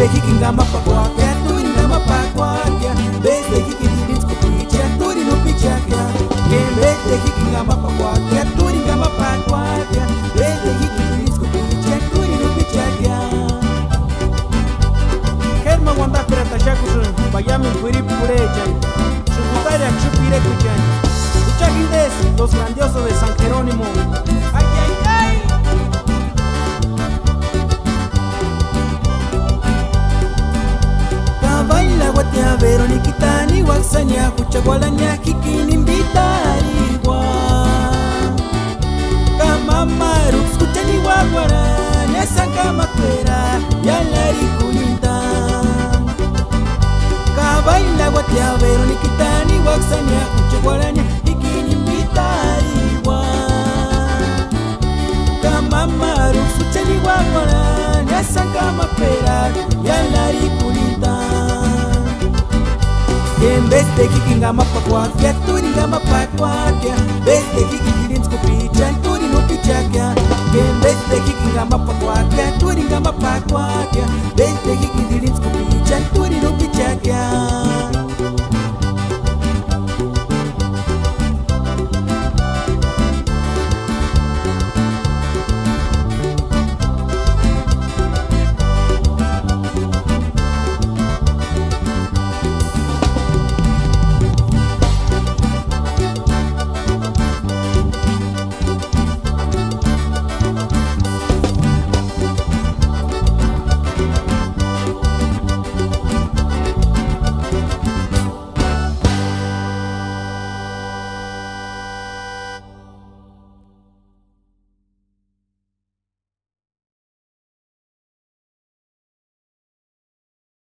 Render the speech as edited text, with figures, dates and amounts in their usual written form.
Beste hikinga mapakwakia, turinga mapakwakia. Beste hikididins kupicha, turinu pichakia. Beste hikinga mapakwakia, turinga mapakwakia. Beste hikididins kupicha, turinu pichakia. Kerma wanda pirata shakusun, bayami puri purecha. Shukutaria chupire kuchan. Uchagindes, los grandiosos de San Jerónimo. ¡Ay, ay, ay! Baila guatia Veronikita ni waksanya kuchagualanya kikinimbitari wa kama marux kuchani wagwara nesa kama pera yalari kulinta baila guatia Veronikita ni waksanya kuchagualanya kikinimbitari wa kama marux kuchani wagwara nesa kama pera yalari kulinta. Beste hikinga mapakwakia, turinga mapakwakia. Beste hikididins kupicha, turinu pichakia. Beste hikinga mapakwakia,